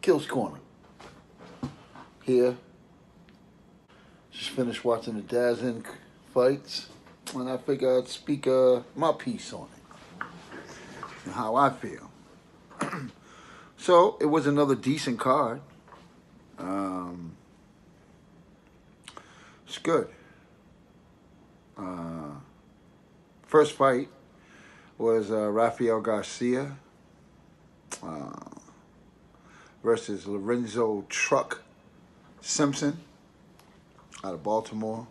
Kills Corner. Here. Just finished watching the Dazn fights. And I figure I'd speak my piece on it. And how I feel. So, it was another decent card. It's good. First fight was Rafael Garcia versus Lorenzo Truck Simpson out of Baltimore.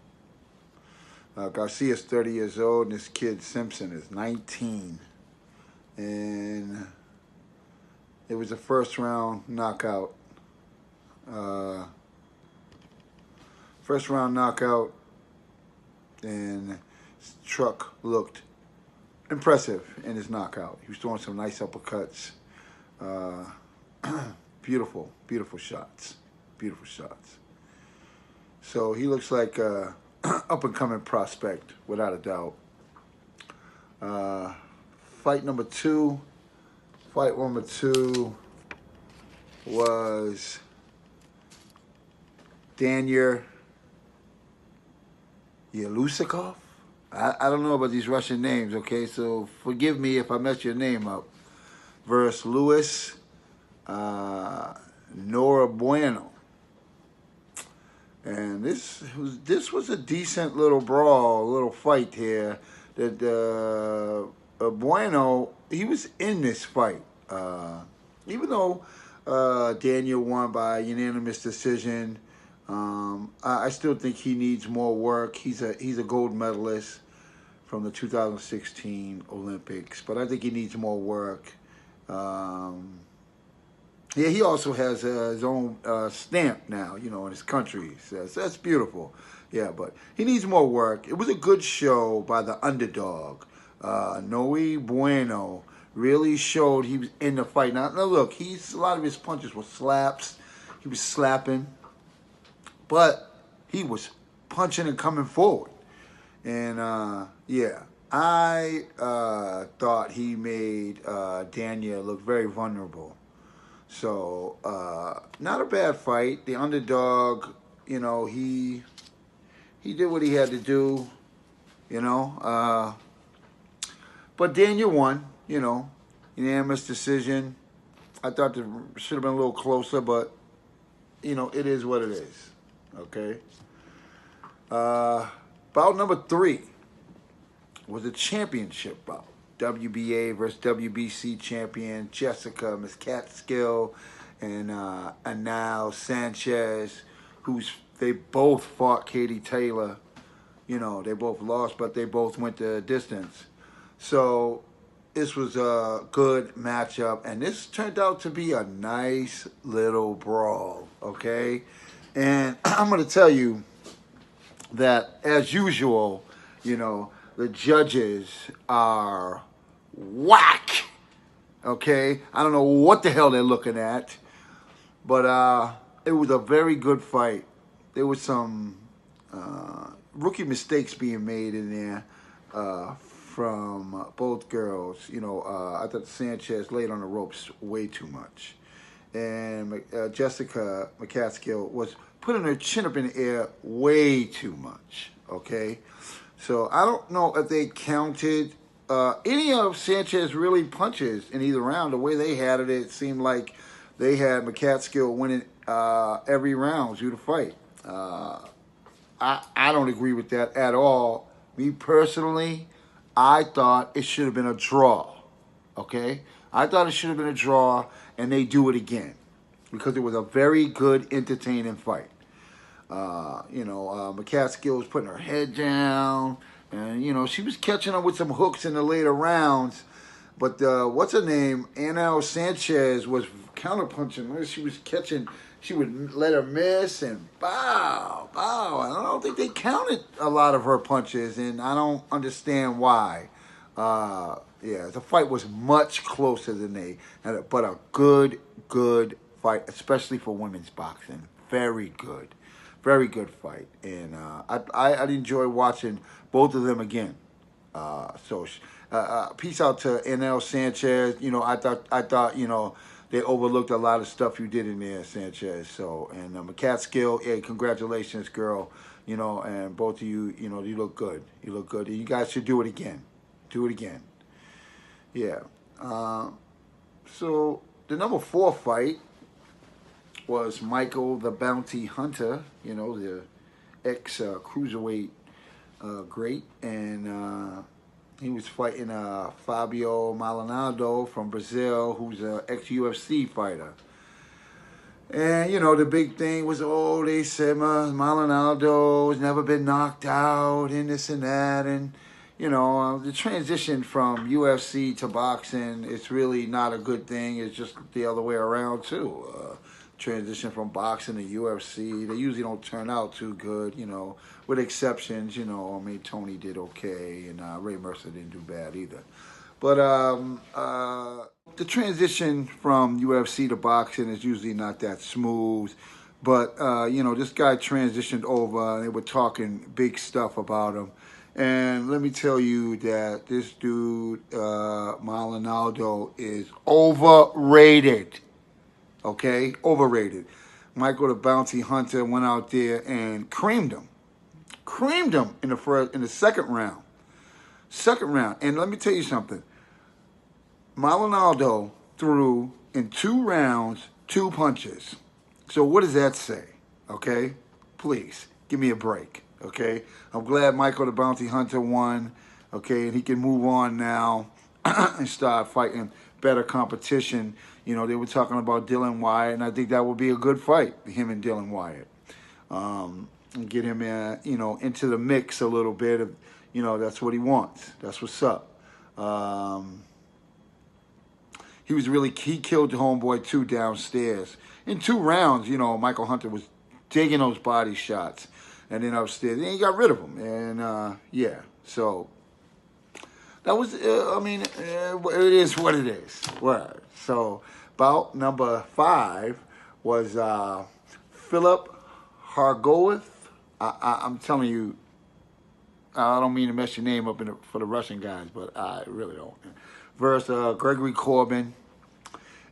Garcia's 30 years old, and this kid Simpson is 19. And it was a first-round knockout. First-round knockout, and Truck looked impressive in his knockout. He was throwing some nice uppercuts. Beautiful, beautiful shots. Beautiful shots. So he looks like a up-and-coming prospect, without a doubt. Fight number two was Daniel Yelusakov. I don't know about these Russian names, okay? So forgive me if I mess your name up. Versus Luis Norabueno. And this was a decent little brawl, little fight here. That Bueno, he was in this fight. Even though Daniel won by unanimous decision, I still think he needs more work. He's a gold medalist from the 2016 Olympics, but I think he needs more work. Yeah, he also has his own stamp now, in his country. So that's beautiful. Yeah, but he needs more work. It was a good show by the underdog. Noe Bueno really showed he was in the fight. Now look, a lot of his punches were slaps. He was slapping. But he was punching and coming forward. And, yeah, I thought he made Daniel look very vulnerable. So, not a bad fight. The underdog, he did what he had to do, But Daniel won, unanimous decision. I thought it should have been a little closer, but, it is what it is. Okay. Bout number 3 was a championship bout. WBA versus WBC champion Jessica McCaskill and Anal Sanchez, they both fought Katie Taylor. They both lost, but they both went the distance. So this was a good matchup, and this turned out to be a nice little brawl. Okay. And I'm going to tell you that, as usual, the judges are whack. Okay? I don't know what the hell they're looking at. But it was a very good fight. There was some rookie mistakes being made in there from both girls. I thought Sanchez laid on the ropes way too much. And Jessica McCaskill was putting her chin up in the air way too much, okay? So I don't know if they counted any of Sanchez really punches in either round. The way they had it, it seemed like they had McCaskill winning every round through the fight. I don't agree with that at all. Me personally, I thought it should have been a draw, okay? I thought it should have been a draw, and they do it again because it was a very good, entertaining fight. McCaskill was putting her head down, and, she was catching up with some hooks in the later rounds. But what's her name? Anal Sanchez was counterpunching her. She was catching, she would let her miss and bow. I don't think they counted a lot of her punches, and I don't understand why. Yeah, the fight was much closer than but a good fight, especially for women's boxing. Very good fight, and I'd enjoy watching both of them again. Peace out to NL Sanchez. I thought they overlooked a lot of stuff you did in there, Sanchez. So, and Catskill, hey, congratulations, girl. You know, and both of you, you know, you look good. You look good. You guys should do it again. Do it again. Yeah. So the number 4 fight was Michael the Bounty Hunter, you know, the ex-cruiserweight great. And he was fighting Fabio Maldonado from Brazil, who's an ex-UFC fighter. And, you know, the big thing was, oh, they said Maldonado has never been knocked out and this and that. And, you know, the transition from UFC to boxing is really not a good thing. It's just the other way around, too. Transition from boxing to UFC, they usually don't turn out too good, you know, with exceptions. You know, I mean, Tony did okay, and Ray Mercer didn't do bad either. But the transition from UFC to boxing is usually not that smooth. But, you know, this guy transitioned over, and they were talking big stuff about him. And let me tell you that this dude, Maldonado, is overrated. Okay, overrated. Michael the Bounty Hunter went out there and creamed him in the second round. And let me tell you something. Maldonado threw in 2 rounds 2 punches. So what does that say? Okay, please give me a break. Okay, I'm glad Michael the Bounty Hunter won. Okay, and he can move on now and start fighting better competition. You know, they were talking about Dylan Wyatt, and I think that would be a good fight, him and Dylan Wyatt. And get him, you know, into the mix a little bit. Of, you know, that's what he wants. That's what's up. He killed the homeboy, too, downstairs. In 2 rounds, you know, Michael Hunter was digging those body shots. And then upstairs, and he got rid of him. And, yeah, so that was, I mean, it is what it is. Right. So, bout number 5 was Philip Hargoeth. I'm telling you, I don't mean to mess your name up for the Russian guys, but I really don't. Versus Gregory Corbin.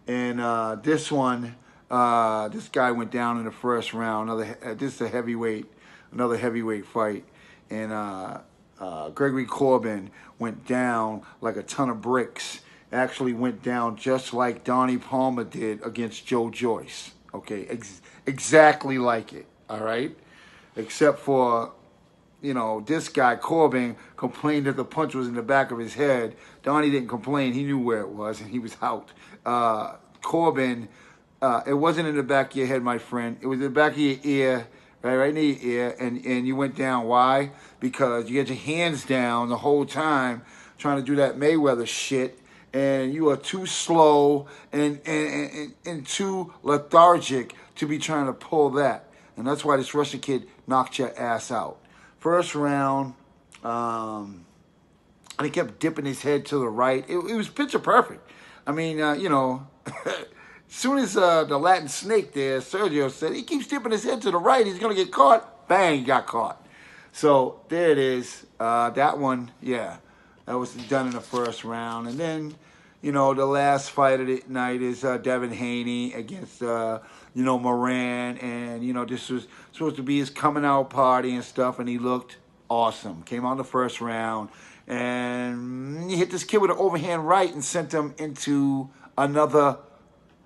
And this one, this guy went down in the first round. This is another heavyweight fight. And Gregory Corbin went down like a ton of bricks. Actually went down just like Donnie Palmer did against Joe Joyce. Okay, exactly like it, all right? Except for, you know, this guy, Corbin, complained that the punch was in the back of his head. Donnie didn't complain. He knew where it was, and he was out. Corbin, it wasn't in the back of your head, my friend. It was in the back of your ear, right near your ear, and you went down. Why? Because you had your hands down the whole time trying to do that Mayweather shit, and you are too slow and too lethargic to be trying to pull that. And that's why this Russian kid knocked your ass out. First round, and he kept dipping his head to the right. It was picture perfect. I mean, you know, as soon as the Latin snake there, Sergio, said he keeps dipping his head to the right, he's going to get caught. Bang, he got caught. So there it is. That one, yeah, that was done in the first round. And then, you know, the last fight of the night is Devin Haney against, you know, Moran. And, you know, this was supposed to be his coming out party and stuff. And he looked awesome. Came out in the first round. And he hit this kid with an overhand right and sent him into another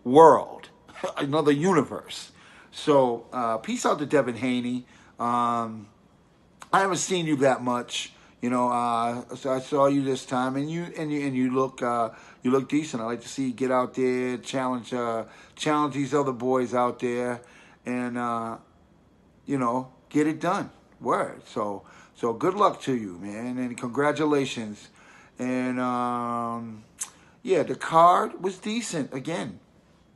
world, another universe. So peace out to Devin Haney. I haven't seen you that much. You know, so I saw you this time, and you look decent. I like to see you get out there, challenge these other boys out there, and you know, get it done. Word. So good luck to you, man, and congratulations. And yeah, the card was decent. Again,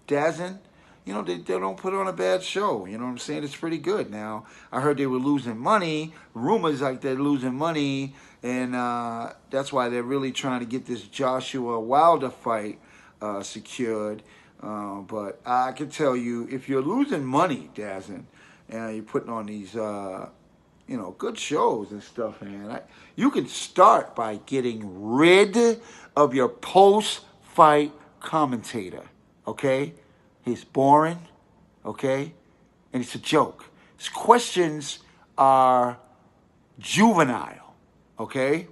Dazn, you know, they don't put on a bad show. You know what I'm saying? It's pretty good. Now, I heard they were losing money. Rumors like they're losing money. And that's why they're really trying to get this Joshua Wilder fight secured. But I can tell you, if you're losing money, Dazn, and you're putting on these, you know, good shows and stuff, man, you can start by getting rid of your post-fight commentator. okay? He's boring, okay? And it's a joke. His questions are juvenile, okay?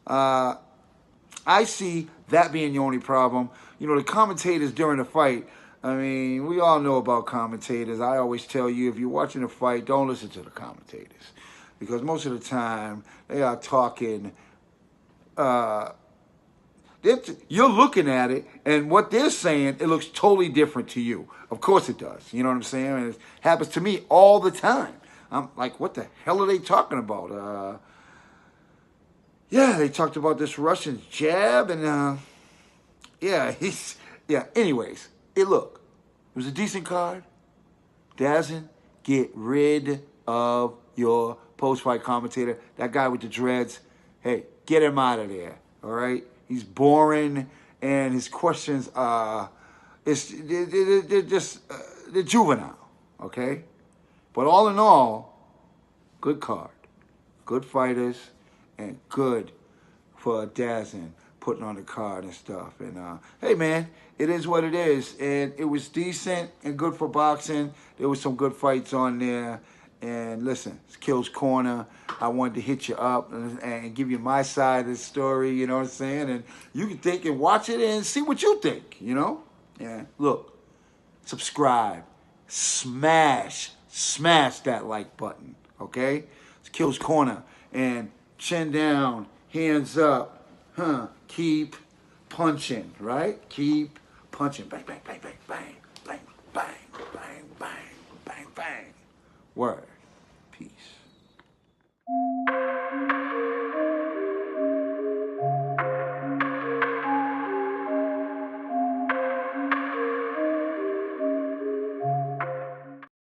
I see that being the only problem. You know, the commentators during the fight, I mean, we all know about commentators. I always tell you, if you're watching a fight, don't listen to the commentators. Because most of the time, they are talking, you're looking at it, and what they're saying, it looks totally different to you. Of course it does. You know what I'm saying? And it happens to me all the time. I'm like, what the hell are they talking about? Yeah, they talked about this Russian jab, and yeah, anyways, it was a decent card. Dazn, get rid of your post-fight commentator. That guy with the dreads, hey, get him out of there, all right? He's boring, and his questions are, they're just, they're juvenile, okay? But all in all, good card, good fighters, and good for Dazn putting on the card and stuff. And hey, man, it is what it is. And it was decent and good for boxing. There was some good fights on there. And listen, it's Kill's Corner. I wanted to hit you up and give you my side of the story, you know what I'm saying? And you can think and watch it and see what you think, you know? Yeah, look, subscribe, smash that like button, okay? It's Kill's Corner. And chin down, hands up, keep punching, right? Keep punching. Bang, bang, bang, bang, bang, bang, bang, bang, bang, bang, bang. Word.